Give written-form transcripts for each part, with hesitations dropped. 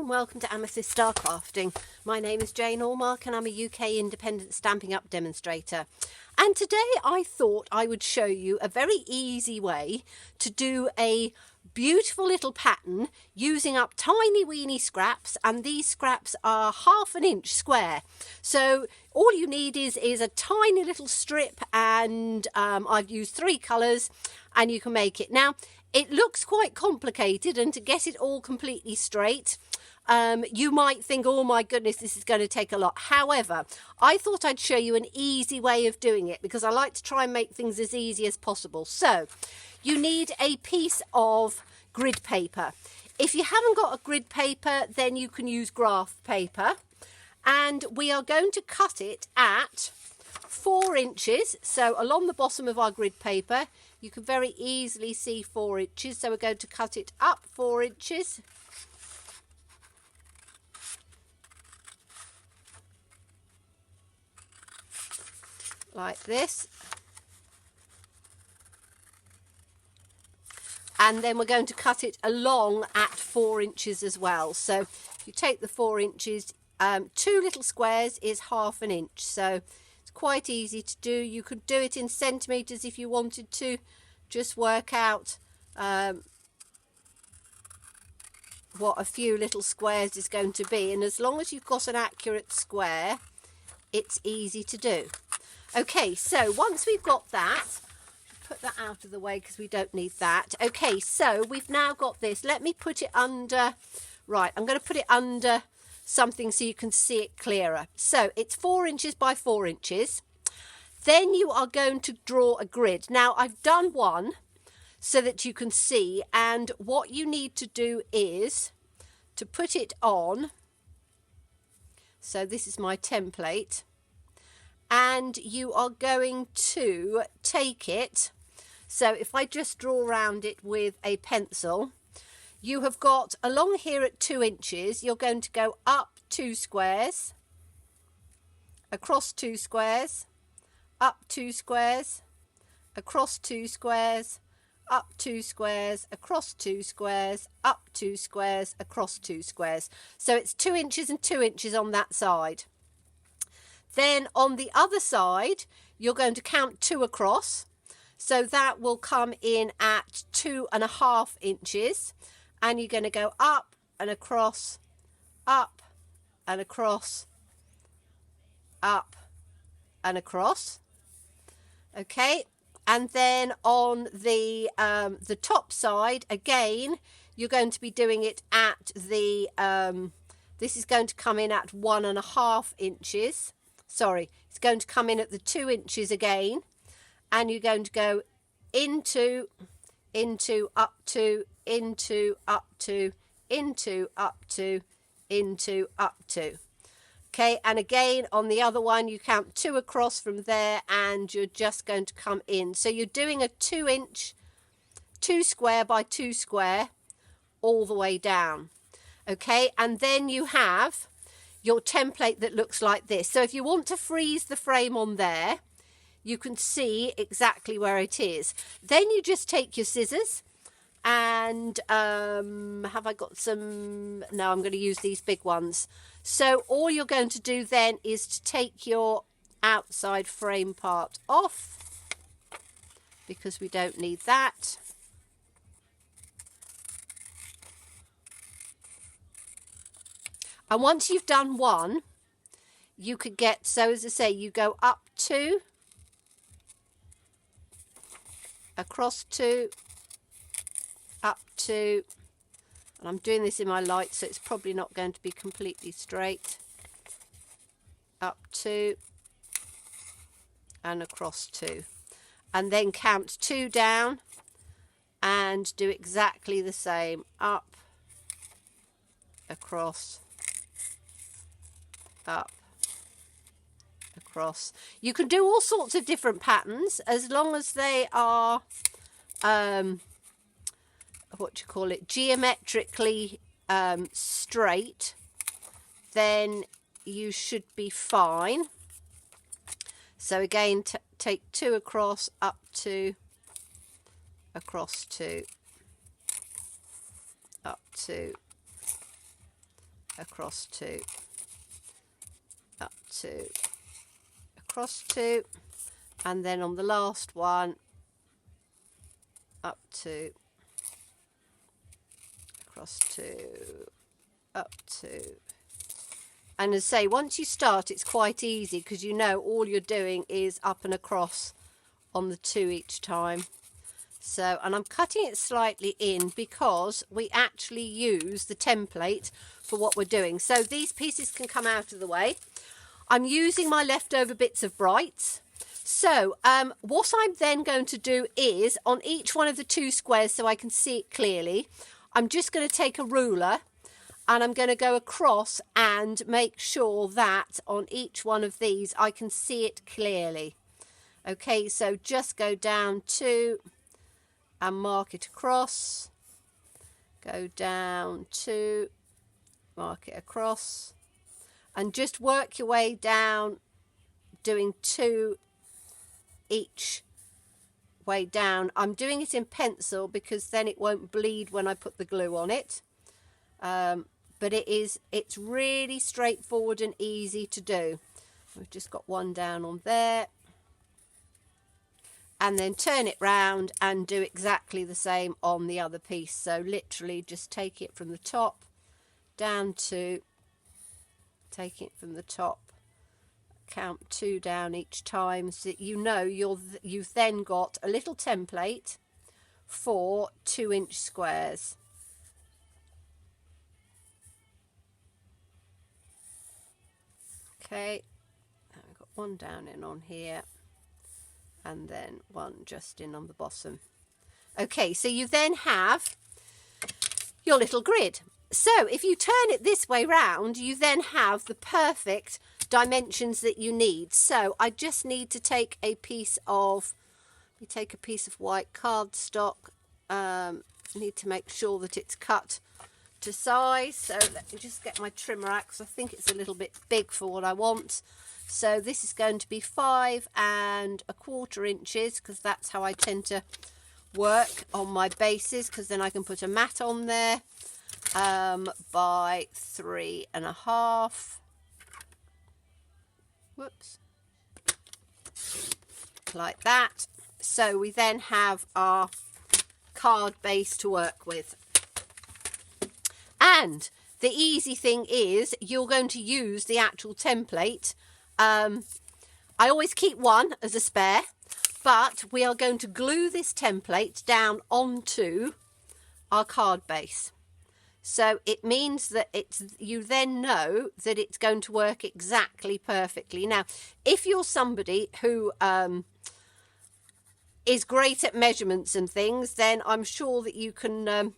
and welcome to Amethyst Star Crafting. My name is Jane Allmark and I'm a UK independent Stampin' Up! Demonstrator. And today I thought I would show you a very easy way to do a beautiful little pattern using up tiny weeny scraps, and these scraps are 1/2 inch square. So all you need is a tiny little strip, and I've used 3 colours and you can make it. Now it looks quite complicated, and to get it all completely straight, you might think, oh my goodness, this is going to take a lot. However, I thought I'd show you an easy way of doing it because I like to try and make things as easy as possible. So you need a piece of grid paper. If you haven't got a grid paper, then you can use graph paper, and we are going to cut it at 4 inches. So along the bottom of our grid paper you can very easily see 4 inches, so we're going to cut it up 4 inches. Like this. And then we're going to cut it along at 4 inches as well. So if you take the 4 inches, 2 little squares is 1/2 inch. So it's quite easy to do. You could do it in centimetres if you wanted to. Just work out what a few little squares is going to be. And as long as you've got an accurate square, it's easy to do. Okay, so once we've got that, put that out of the way because we don't need that. Okay, so we've now got this. Let me put it under. Right, I'm going to put it under something so you can see it clearer. So it's 4 inches by 4 inches. Then you are going to draw a grid. Now I've done one so that you can see, and what you need to do is to put it on. So this is my template, and you are going to take it. So if I just draw around it with a pencil, you have got along here at 2 inches, you're going to go up 2 squares, across 2 squares, up 2 squares, across 2 squares, up 2 squares, across 2 squares, up 2 squares, across 2 squares. So it's 2 inches and 2 inches on that side. Then on the other side, you're going to count 2 across. So that will come in at 2.5 inches. And you're going to go up and across, up and across, up and across. Okay, and then on the top side, again, you're going to be doing it at the, this is going to come in at 1.5 inches. Sorry, it's going to come in at the 2 inches again, and you're going to go into, up to, into, up to, into, up to, into, up to. Okay, and again on the other one you count 2 across from there, and you're just going to come in. So you're doing a 2 inch, 2 square by 2 square all the way down. Okay, and then you have your template that looks like this. So if you want to freeze the frame on there, you can see exactly where it is. Then you just take your scissors and have I got some? No, I'm going to use these big ones. So all you're going to do then is to take your outside frame part off, because we don't need that. And once you've done one, you could get, so as I say, you go up 2, across 2, up 2, and I'm doing this in my light, so it's probably not going to be completely straight. Up 2 and across 2, and then count 2 down and do exactly the same. Up, across, up, across. You can do all sorts of different patterns as long as they are geometrically straight, then you should be fine. So again, take 2 across, up 2, across 2, up 2, across 2, up 2, across 2, and then on the last one, up 2, across 2, up 2. And as I say, once you start, it's quite easy because you know all you're doing is up and across on the 2 each time. So, and I'm cutting it slightly in because we actually use the template for what we're doing. So these pieces can come out of the way. I'm using my leftover bits of Brights. So what I'm then going to do is on each one of the 2 squares, so I can see it clearly, I'm just going to take a ruler and I'm going to go across and make sure that on each one of these I can see it clearly. Okay, so just go down 2 and mark it across, go down 2, mark it across, and just work your way down, doing 2 each way down. I'm doing it in pencil because then it won't bleed when I put the glue on it. But it's really straightforward and easy to do. We've just got one down on there. And then turn it round and do exactly the same on the other piece. So literally just take it from the top down 2, take it from the top, count 2 down each time, so that you know you've then got a little template for 2-inch squares. Okay, I've got one down in on here and then one just in on the bottom. Okay, so you then have your little grid. So if you turn it this way round, you then have the perfect dimensions that you need. So I just need to take a piece of, white cardstock. Need to make sure that it's cut to size. So let me just get my trimmer out because I think it's a little bit big for what I want. So this is going to be 5 1/4 inches because that's how I tend to work on my bases, because then I can put a mat on there, by 3 1/2. Whoops. Like that. So we then have our card base to work with. And the easy thing is you're going to use the actual template. I always keep one as a spare, but we are going to glue this template down onto our card base. So it means that you then know that it's going to work exactly perfectly. Now, if you're somebody who is great at measurements and things, then I'm sure that you can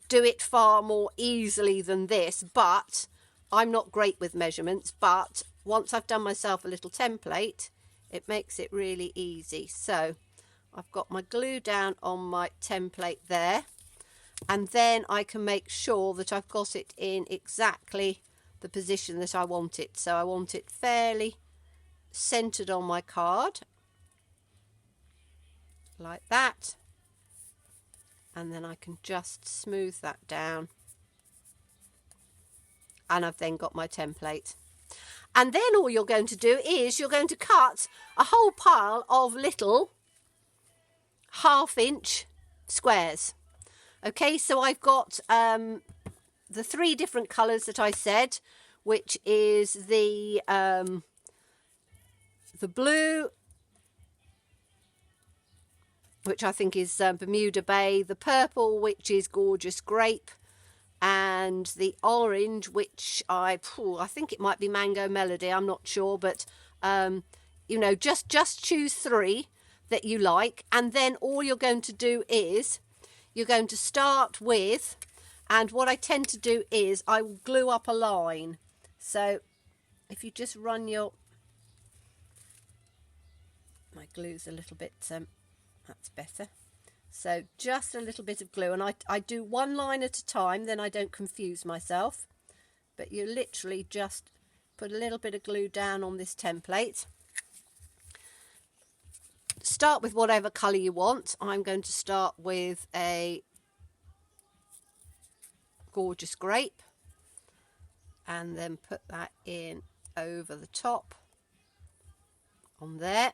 do it far more easily than this. But I'm not great with measurements, but once I've done myself a little template, it makes it really easy. So I've got my glue down on my template there, and then I can make sure that I've got it in exactly the position that I want it. So I want it fairly centered on my card, like that, and then I can just smooth that down, and I've then got my template. And then all you're going to do is you're going to cut a whole pile of little 1/2 inch squares. Okay, so I've got the 3 different colours that I said, which is the blue, which I think is Bermuda Bay, the purple, which is Gorgeous Grape, and the orange, which I think it might be Mango Melody, I'm not sure, but you know, just choose 3 that you like, and then all you're going to do is you're going to start with, and what I tend to do is I will glue up a line. So if you just run my glue's a little bit that's better. So just a little bit of glue, and I do 1 line at a time, then I don't confuse myself. But you literally just put a little bit of glue down on this template. Start with whatever colour you want. I'm going to start with a Gorgeous Grape. and then put that in over the top on there,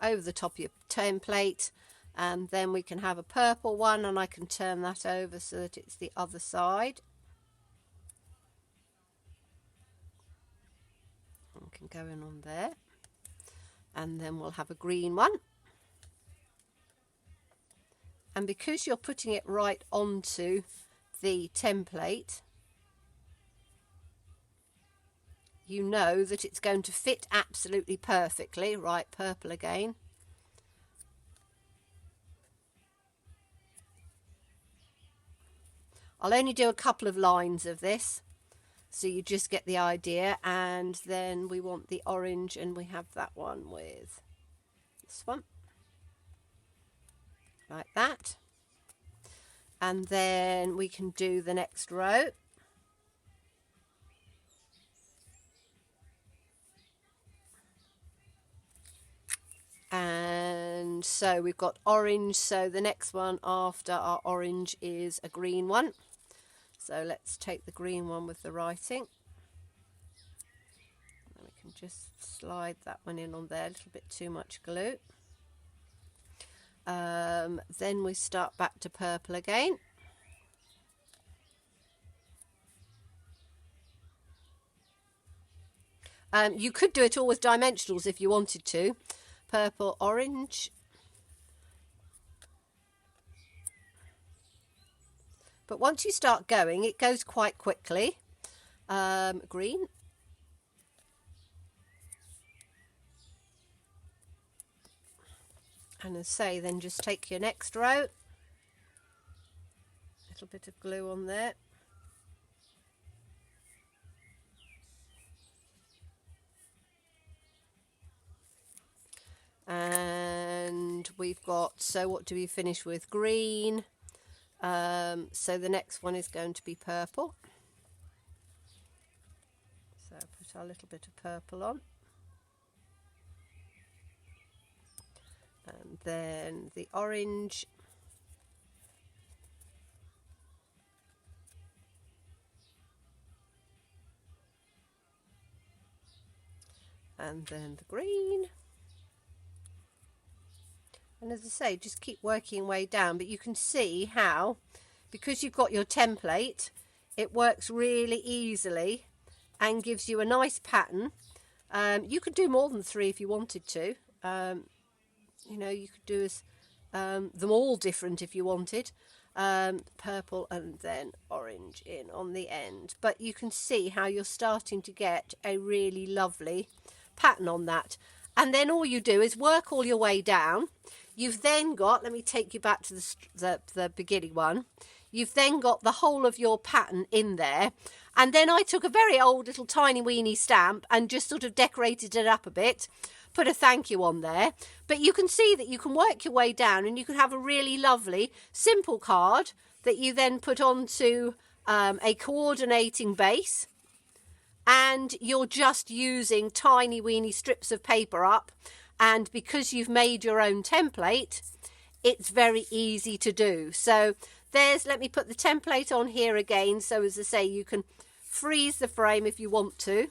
over the top of your template. And then we can have a purple one, and I can turn that over so that it's the other side. And can go in on there, and then we'll have a green one. And because you're putting it right onto the template, you know that it's going to fit absolutely perfectly. Right, purple again. I'll only do a couple of lines of this, so you just get the idea. And then we want the orange, and we have that one with this one, like that. And then we can do the next row. And so we've got orange, so the next one after our orange is a green one. So let's take the green one with the writing. And we can just slide that one in on there, a little bit too much glue. Then we start back to purple again. You could do it all with dimensionals if you wanted to. Purple, orange. But once you start going, it goes quite quickly. Green. And as I say, then just take your next row. A little bit of glue on there. And we've got, so what do we finish with? Green. So the next one is going to be purple. So put our little bit of purple on. And then the orange. And then the green. And as I say, just keep working your way down, but you can see how, because you've got your template, it works really easily and gives you a nice pattern. You could do more than 3 if you wanted to. You know, you could do them all different if you wanted. Purple and then orange in on the end. But you can see how you're starting to get a really lovely pattern on that. And then all you do is work all your way down. You've then got, let me take you back to the beginning one. You've then got the whole of your pattern in there. And then I took a very old little tiny weeny stamp and just sort of decorated it up a bit, put a thank you on there. But you can see that you can work your way down and you can have a really lovely, simple card that you then put onto a coordinating base. And you're just using tiny weeny strips of paper up. And because you've made your own template, it's very easy to do. So there's, let me put the template on here again. So as I say, you can freeze the frame if you want to.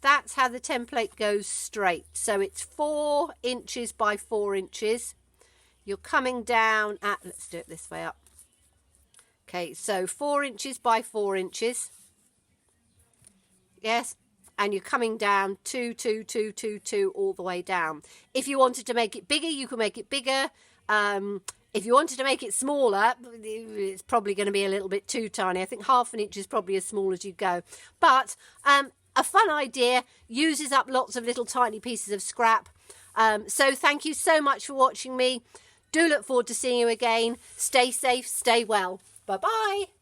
That's how the template goes straight. So it's 4 inches by 4 inches. You're coming down at, let's do it this way up. Okay, so 4 inches by 4 inches. Yes. And you're coming down 2, 2, 2, 2, 2 all the way down. If you wanted to make it bigger, you can make it bigger. If you wanted to make it smaller, it's probably going to be a little bit too tiny. I think 1/2 inch is probably as small as you go. But a fun idea, uses up lots of little tiny pieces of scrap. So thank you so much for watching me. Do look forward to seeing you again. Stay safe, stay well. Bye-bye.